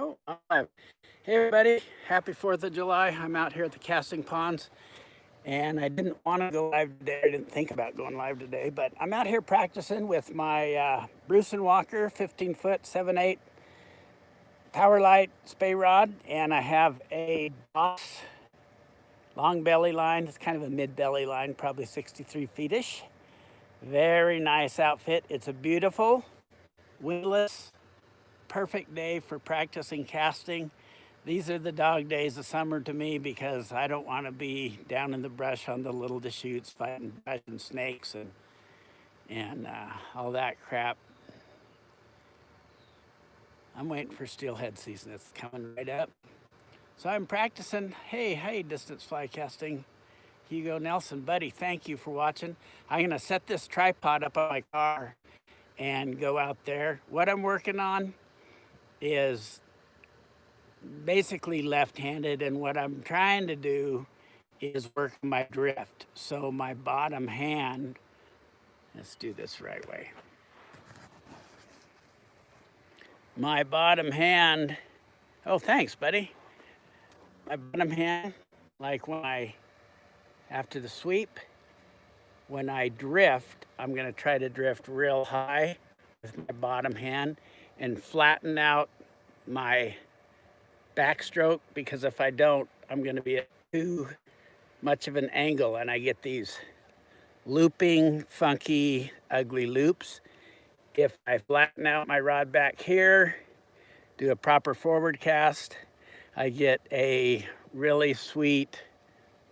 Oh, live. Hey everybody, happy 4th of July. I'm out here at the casting ponds and I didn't want to go live today. I didn't think about going live today, but I'm out here practicing with my Bruce and Walker 15 foot 7/8 power light spey rod, and I have a Boss long belly line. It's kind of a mid belly line, probably 63 feet-ish. Very nice outfit. It's a beautiful, windless, perfect day for practicing casting. These are the dog days of summer to me because I don't want to be down in the brush on the little Deschutes fighting brush and snakes and all that crap. I'm waiting for steelhead season. It's coming right up. So I'm practicing. Hey, distance fly casting. Hugo Nelson, buddy, thank you for watching. I'm going to set this tripod up on my car and go out there. What I'm working on is basically left-handed, and what I'm trying to do is work my drift. So my bottom hand, let's do this right way. My bottom hand, oh thanks buddy. My bottom hand, like when I, after the sweep, when I drift, I'm gonna try to drift real high with my bottom hand and flatten out my backstroke, because if I don't, I'm going to be at too much of an angle and I get these looping, funky, ugly loops. If I flatten out my rod back here, do a proper forward cast, I get a really sweet,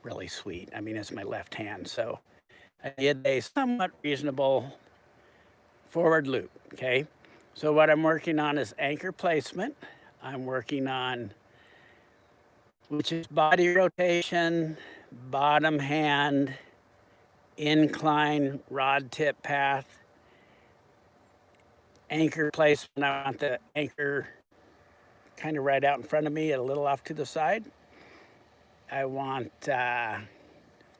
I mean, it's my left hand, so I get a somewhat reasonable forward loop, okay? So what I'm working on is anchor placement. I'm working on, which is body rotation, bottom hand, incline rod tip path, anchor placement. I want the anchor kind of right out in front of me, a little off to the side. I want, of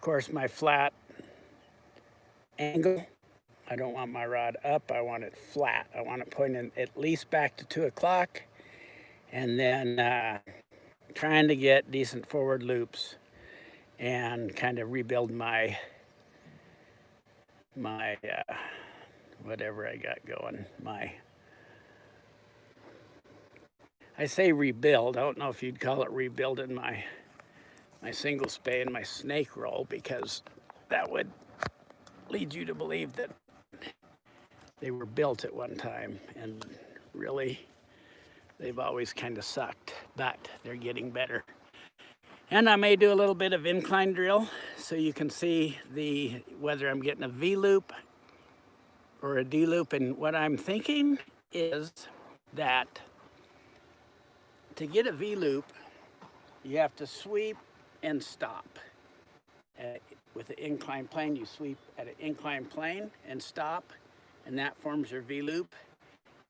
course, my flat angle. I don't want my rod up, I want it flat. I want it pointing at least back to 2 o'clock, and then trying to get decent forward loops and kind of rebuild my whatever I got going. I say rebuild. I don't know if you'd call it rebuilding my single spey and my snake roll, because that would lead you to believe that they were built at one time, and really they've always kind of sucked, but they're getting better. And I may do a little bit of incline drill so you can see whether I'm getting a V loop or a D loop. And what I'm thinking is that to get a V loop, you have to sweep and stop. With an inclined plane, you sweep at an inclined plane and stop, and that forms your V loop.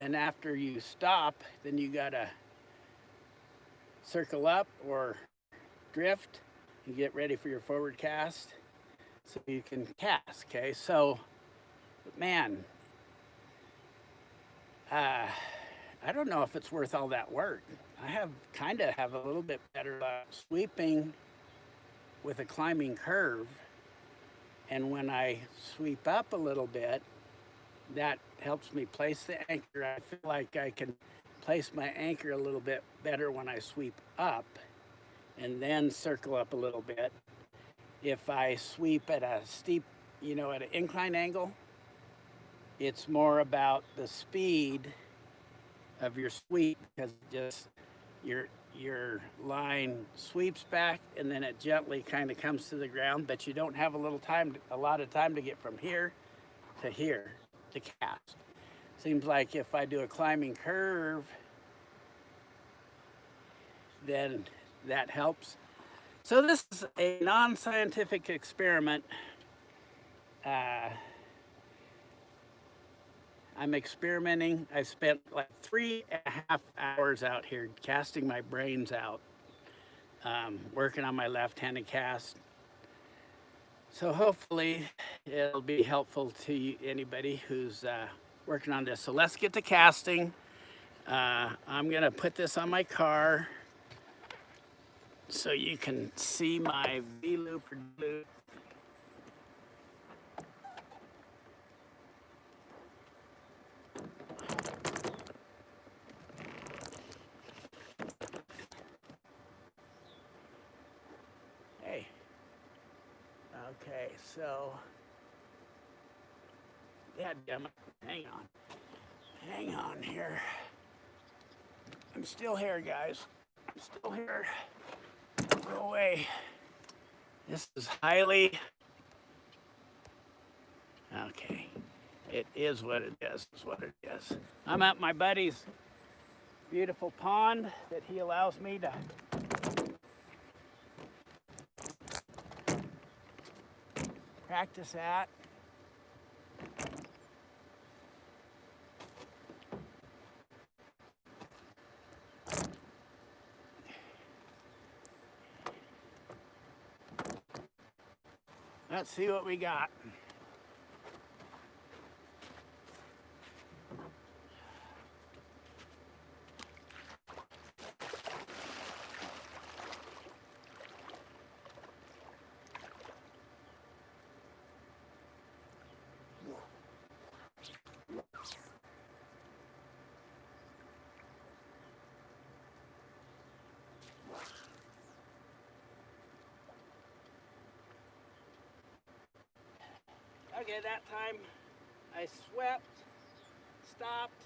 And after you stop, then you gotta circle up or drift and get ready for your forward cast so you can cast, okay? So, man, I don't know if it's worth all that work. I kind of have a little bit better sweeping with a climbing curve, and when I sweep up a little bit, that helps me place the anchor. I feel like I can place my anchor a little bit better when I sweep up and then circle up a little bit. If I sweep at a steep, at an incline angle, it's more about the speed of your sweep, because just your line sweeps back and then it gently kind of comes to the ground, but you don't have a lot of time to get from here to here to cast. Seems like if I do a climbing curve, then that helps. So this is a non-scientific experiment. I'm experimenting. I spent like 3.5 hours out here casting my brains out, working on my left-handed cast. So hopefully it'll be helpful to anybody who's working on this. So let's get to casting. I'm gonna put this on my car so you can see my V-loop or loop. Hey, okay, so, dadgummit, hang on here. I'm still here, guys. I'm still here. Go away. This is highly, okay. It is what it is, I'm at my buddy's beautiful pond that he allows me to practice at. Let's see what we got. Okay, that time I swept, stopped,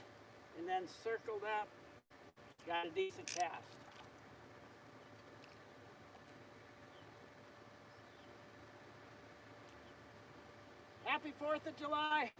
and then circled up. Got a decent cast. Happy 4th of July.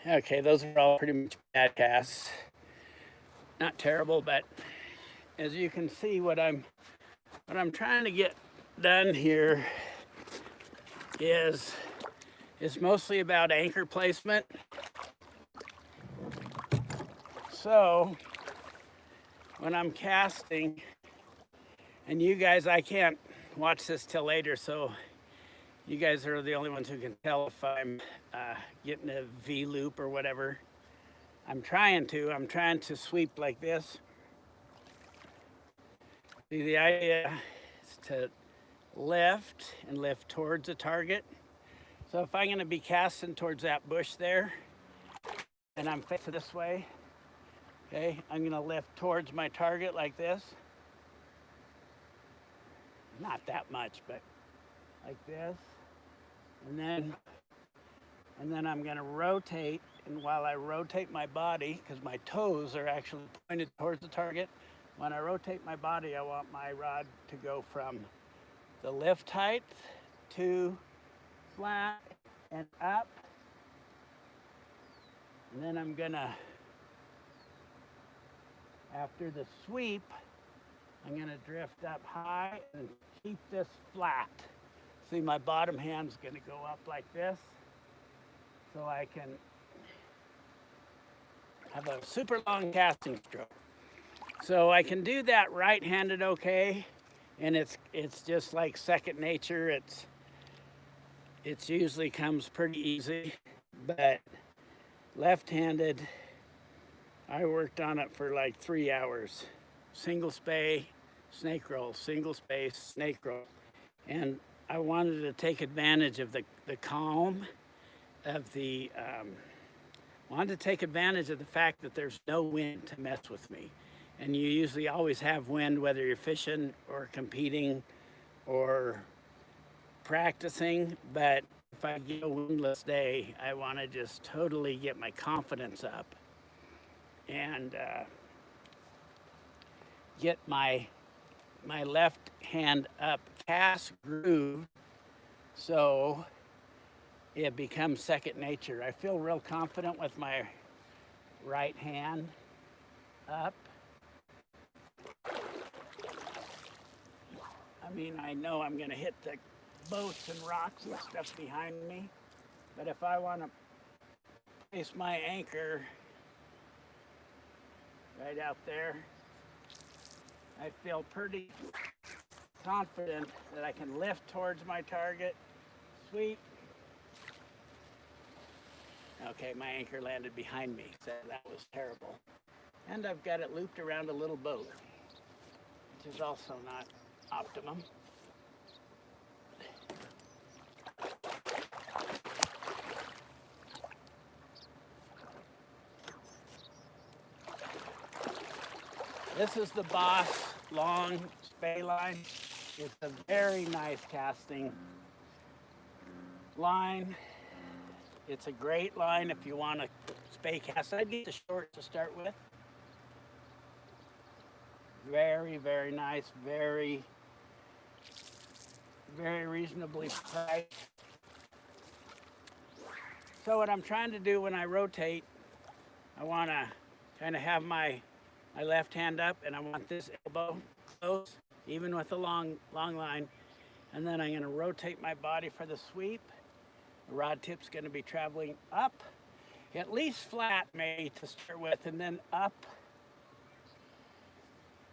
Okay, those are all pretty much bad casts. Not terrible, but as you can see, what I'm trying to get done here is mostly about anchor placement. So when I'm casting, and you guys, I can't watch this till later, so you guys are the only ones who can tell if I'm getting a V loop or whatever. I'm trying to sweep like this. See, the idea is to lift and lift towards the target. So if I'm going to be casting towards that bush there, and I'm facing this way, okay, I'm going to lift towards my target like this. Not that much, but like this. And then I'm going to rotate, and while I rotate my body, because my toes are actually pointed towards the target, when I rotate my body, I want my rod to go from the lift height to flat and up. And then I'm gonna, after the sweep, I'm gonna drift up high and keep this flat. See, my bottom hand's gonna go up like this, so I can have a super long casting stroke. So I can do that right-handed okay, and it's just like second nature. It's usually comes pretty easy, but left-handed, I worked on it for like 3 hours. Single spey, snake roll, single spey, snake roll. And I wanted to take advantage of the calm of the, wanted to take advantage of the fact that there's no wind to mess with me. And you usually always have wind, whether you're fishing or competing or practicing. But if I get a windless day, I want to just totally get my confidence up and get my left hand up cast groove so it becomes second nature. I feel real confident with my right hand up. I mean, I know I'm going to hit the boats and rocks and stuff behind me, but if I want to place my anchor right out there, I feel pretty confident that I can lift towards my target, sweep. Okay, my anchor landed behind me, so that was terrible. And I've got it looped around a little boat, which is also not optimum. This is the Boss long spey line. It's a very nice casting line. It's a great line if you want to spey cast. I'd get the short to start with. Very, very nice, very, very reasonably priced. So what I'm trying to do when I rotate, I want to kind of have my left hand up, and I want this elbow close, even with the long line. And then I'm going to rotate my body for the sweep. The rod tip's going to be traveling up, at least flat maybe to start with, and then up.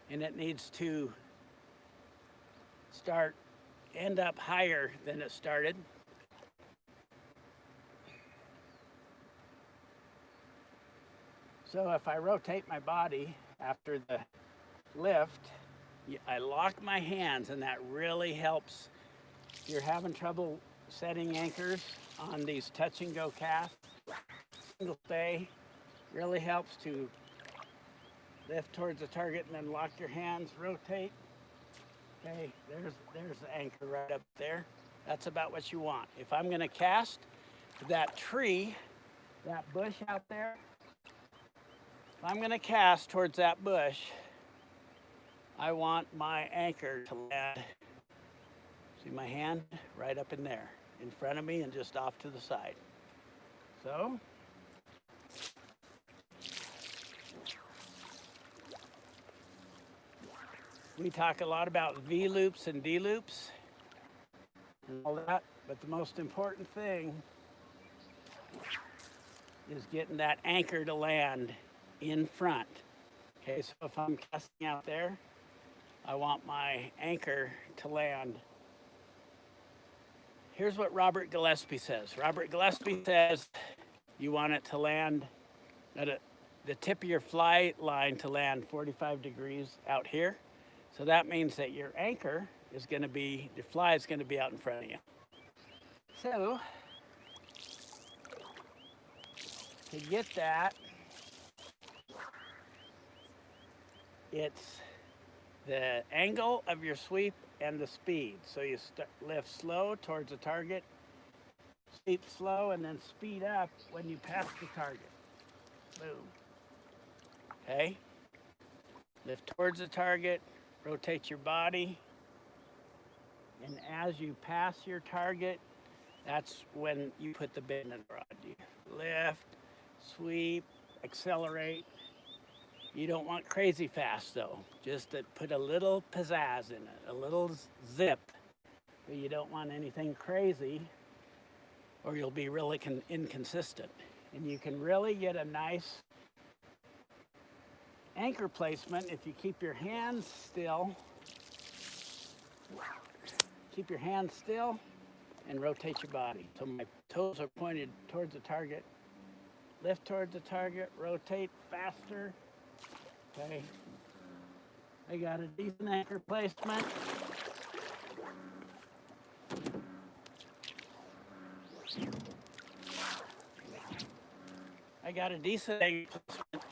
And it needs to end up higher than it started. So if I rotate my body after the lift, I lock my hands, and that really helps. If you're having trouble setting anchors on these touch and go casts, single spey really helps to lift towards the target and then lock your hands, rotate. Okay, there's the anchor right up there. That's about what you want. If I'm going to cast that tree, that bush out there, if I'm going to cast towards that bush, I want my anchor to land, see my hand right up in there, in front of me and just off to the side. So We talk a lot about V loops and D loops and all that, but the most important thing is getting that anchor to land in front. Okay, so if I'm casting out there, I want my anchor to land. Here's what Robert Gillespie says. Robert Gillespie says you want it to land at the tip of your fly line to land 45 degrees out here. So that means that your anchor is going to be, your fly is going to be out in front of you. So to get that, it's the angle of your sweep and the speed. So you lift slow towards the target, sweep slow, and then speed up when you pass the target. Boom. Okay? Lift towards the target, rotate your body, and as you pass your target, that's when you put the bend in the rod. You lift, sweep, accelerate. You don't want crazy fast though, just to put a little pizzazz in it, a little zip, but you don't want anything crazy or you'll be really inconsistent. And you can really get a nice anchor placement if you keep your hands still. Keep your hands still and rotate your body. So my toes are pointed towards the target. Lift towards the target, rotate faster. Okay. I got a decent anchor placement. I got a decent anchor placement,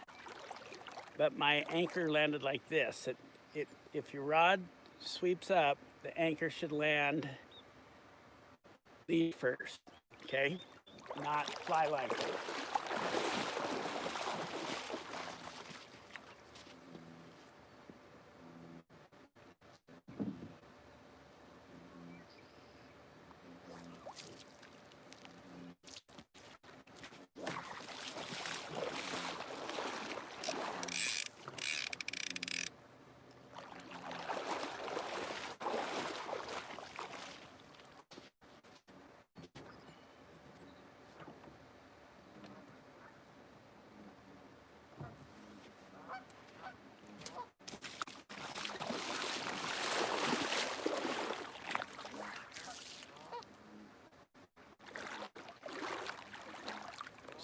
but my anchor landed like this. If your rod sweeps up, the anchor should land lead first, okay? Not fly line first.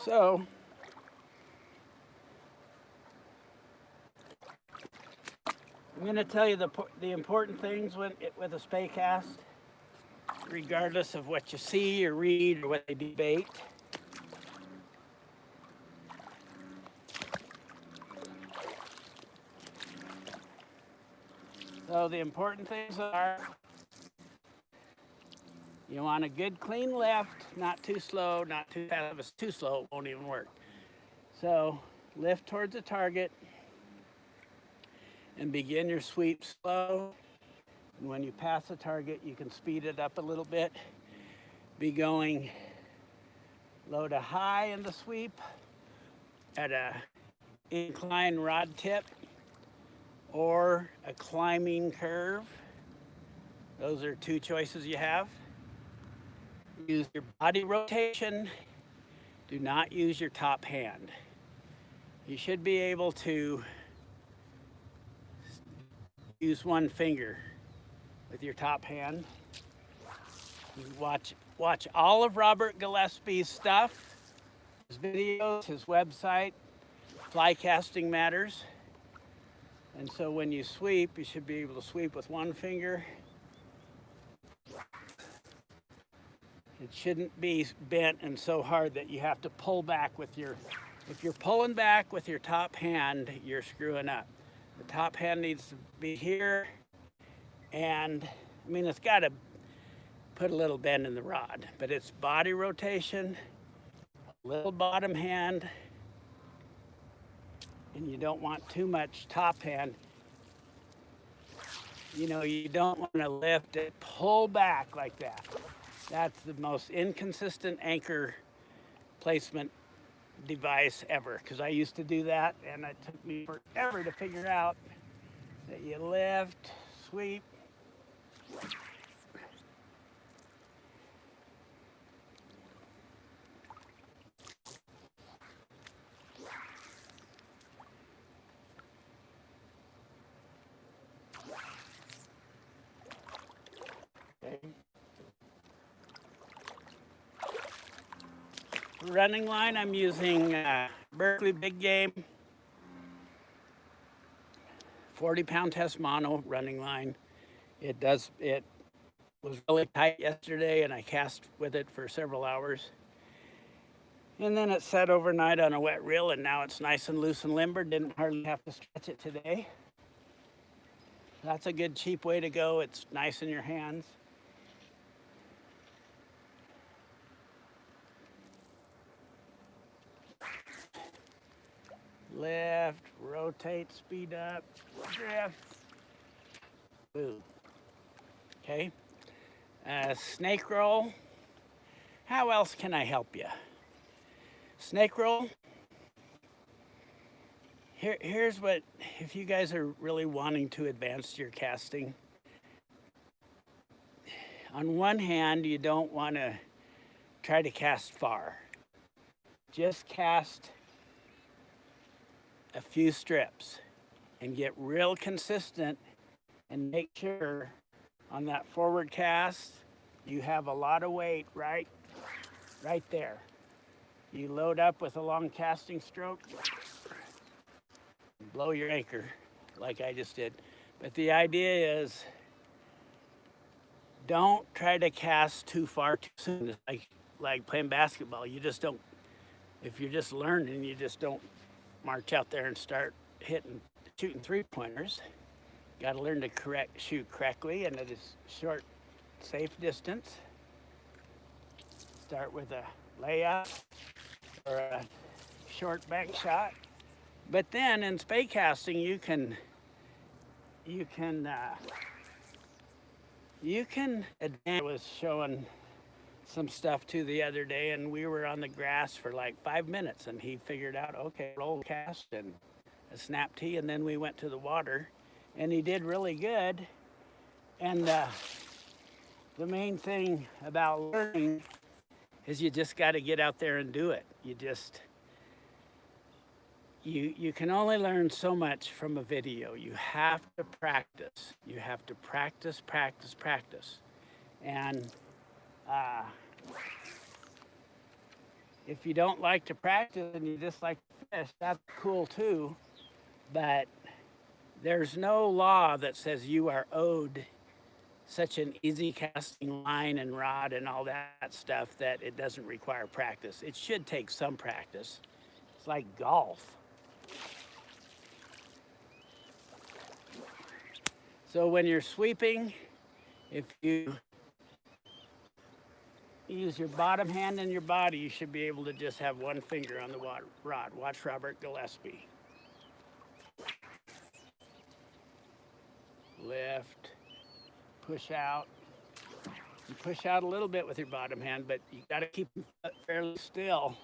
So, I'm going to tell you the important things with a Spey cast, regardless of what you see or read or what they debate. So the important things are, you want a good clean lift, not too slow, not too fast. If it's too slow, it won't even work. So lift towards the target and begin your sweep slow. And when you pass the target, you can speed it up a little bit. Be going low to high in the sweep at a incline rod tip or a climbing curve. Those are two choices you have. Use your body rotation. Do not use your top hand. You should be able to use one finger with your top hand. Watch all of Robert Gillespie's stuff, his videos, his website, Fly Casting Matters. And so when you sweep, you should be able to sweep with one finger. It shouldn't be bent and so hard that you have to pull back with your, if you're pulling back with your top hand, you're screwing up. The top hand needs to be here, and I mean, it's got to put a little bend in the rod, but it's body rotation, little bottom hand, and you don't want too much top hand. You know, you don't want to lift it, pull back like that. That's the most inconsistent anchor placement device ever, because I used to do that and it took me forever to figure out. that you lift, sweep. Okay. Running line, I'm using Berkeley Big Game 40-pound test mono running line. It was really tight yesterday and I cast with it for several hours. And then it sat overnight on a wet reel and now it's nice and loose and limber. Didn't hardly have to stretch it today. That's a good cheap way to go. It's nice in your hands. Lift, rotate, speed up, drift, boom. Okay. Snake roll. How else can I help you? Snake roll. Here's what, if you guys are really wanting to advance your casting, on one hand, you don't want to try to cast far. Just cast a few strips and get real consistent and make sure on that forward cast you have a lot of weight right there. You load up with a long casting stroke, blow your anchor like I just did. But the idea is don't try to cast too far too soon. It's like playing basketball. You just don't, if you're just learning, you just don't march out there and start shooting three-pointers. Got to learn to shoot correctly and at a short, safe distance. Start with a layup or a short bank shot. But then in spey casting, you can advance. I was showing some stuff too the other day, and we were on the grass for like 5 minutes, and he figured out, okay, roll cast and a snap tee, and then we went to the water, and he did really good. And the main thing about learning is you just got to get out there and do it. You can only learn so much from a video. You have to practice. You have to practice. And if you don't like to practice and you just like to fish, that's cool too. But there's no law that says you are owed such an easy casting line and rod and all that stuff that it doesn't require practice. It should take some practice. It's like golf. So when you're sweeping, if you use your bottom hand and your body, you should be able to just have one finger on the rod. Watch Robert Gillespie. Lift, push out. You push out a little bit with your bottom hand, but you got to keep them fairly still,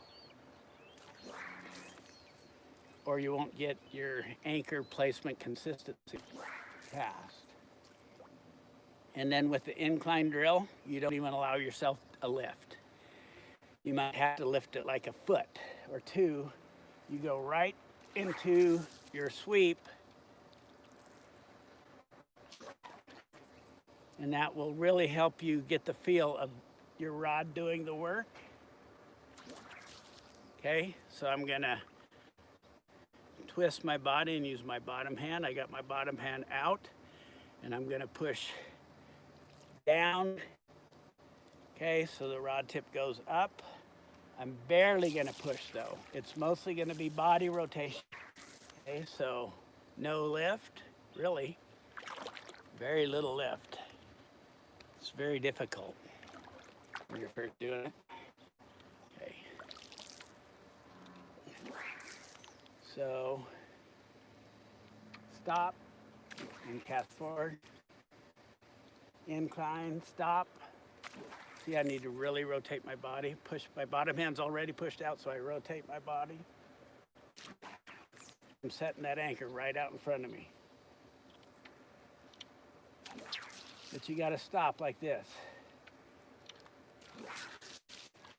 or you won't get your anchor placement consistency cast. And then with the incline drill, you don't even allow yourself a lift. You might have to lift it like a foot or two. You go right into your sweep, and that will really help you get the feel of your rod doing the work. Okay, so I'm gonna twist my body and use my bottom hand. I got my bottom hand out, and I'm gonna push down. Okay, so the rod tip goes up. I'm barely gonna push though. It's mostly gonna be body rotation. Okay, so no lift, really. Very little lift. It's very difficult when you're first doing it. Okay. So stop and cast forward. Incline, stop. See, I need to really rotate my body. Push, my bottom hand's already pushed out, so I rotate my body. I'm setting that anchor right out in front of me. But you got to stop like this.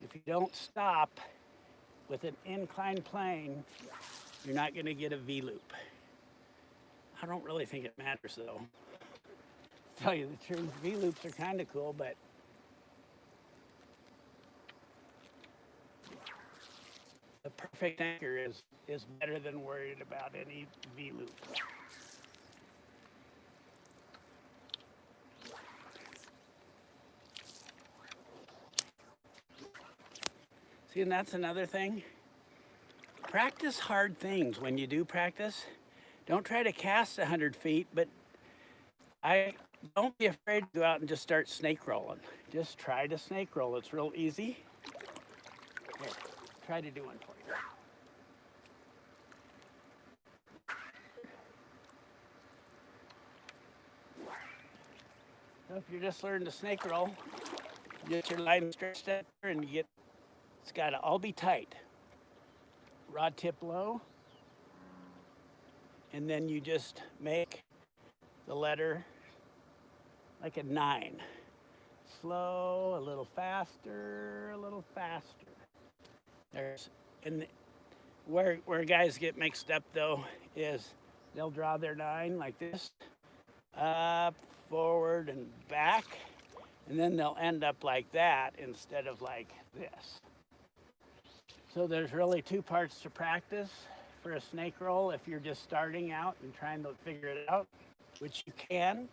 If you don't stop with an inclined plane, you're not going to get a V-loop. I don't really think it matters though. To tell you the truth, V-loops are kind of cool, but the perfect anchor is better than worried about any V-loop. See, and that's another thing. Practice hard things when you do practice. Don't try to cast 100 feet, but don't be afraid to go out and just start snake rolling. Just try to snake roll. It's real easy. Here, try to do one for you. So if you're just learning to snake roll, you get your line stretched out there and it's got to all be tight. Rod tip low, and then you just make the letter like a 9. Slow, a little faster, a little faster. And where guys get mixed up though is they'll draw their 9 like this, up, forward, and back, and then they'll end up like that instead of like this. So there's really 2 parts to practice for a snake roll if you're just starting out and trying to figure it out, which you can.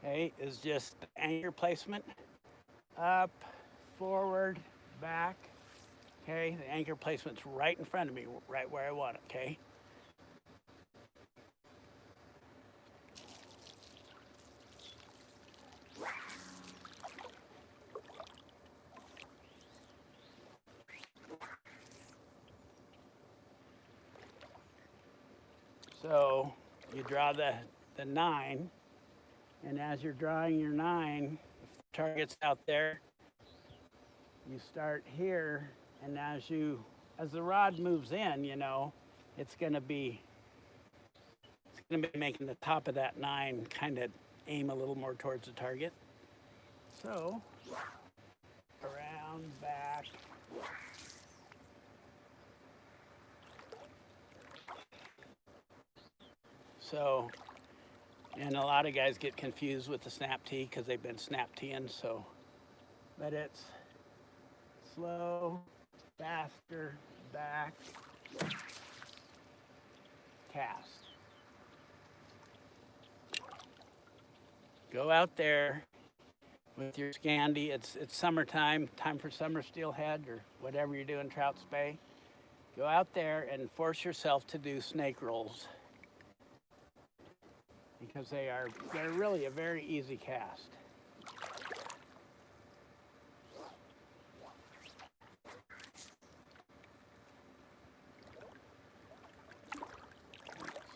Okay, is just anchor placement, up, forward, back. Okay, the anchor placement's right in front of me, right where I want it, okay? So you draw the 9, and as you're drawing your 9, if the target's out there, you start here, and as the rod moves in, you know, it's gonna be making the top of that 9 kind of aim a little more towards the target. So around, back. So, and a lot of guys get confused with the snap tee because they've been snap teeing, so, but it's slow, faster, back, cast. Go out there with your Scandi. It's summertime, time for summer steelhead or whatever you're doing, trout spey. Go out there and force yourself to do snake rolls, because they're really a very easy cast.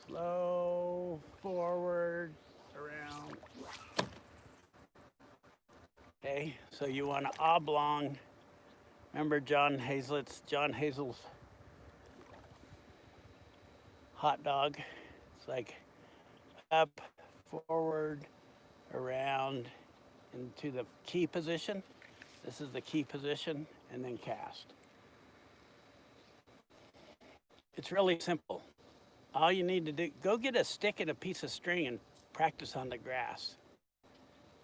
Slow, forward, around. Okay, so you want to oblong. Remember John Hazel's hot dog? It's like up, forward, around, into the key position. This is the key position, and then cast. It's really simple. All you need to do, go get a stick and a piece of string and practice on the grass.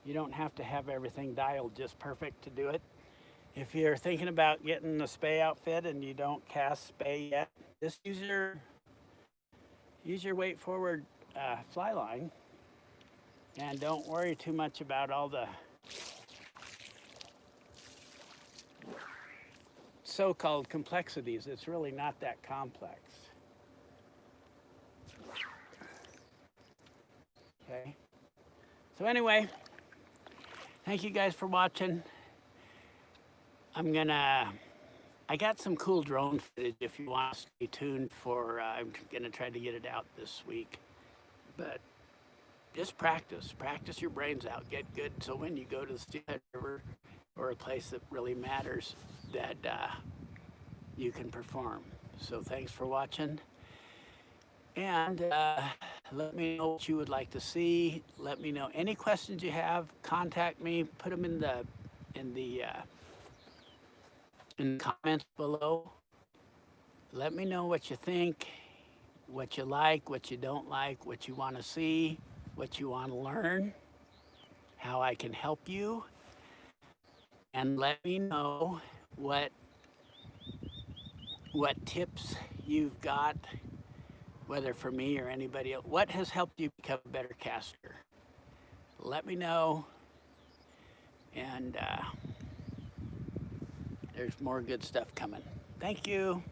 You don't have to have everything dialed just perfect to do it. If you're thinking about getting a Spey outfit and you don't cast Spey yet, just use your weight forward fly line, and don't worry too much about all the so-called complexities. It's really not that complex. Okay. So anyway, thank you guys for watching. I got some cool drone footage if you want to stay tuned for, I'm gonna try to get it out this week. But just practice your brains out, get good, so when you go to the Steelhead River or a place that really matters, that you can perform. So thanks for watching. And let me know what you would like to see. Let me know any questions you have. Contact me. Put them in the in the comments below. Let me know what you think, what you like, what you don't like, what you want to see, what you want to learn, how I can help you, and let me know what tips you've got, whether for me or anybody else. What has helped you become a better caster? Let me know, and there's more good stuff coming. Thank you.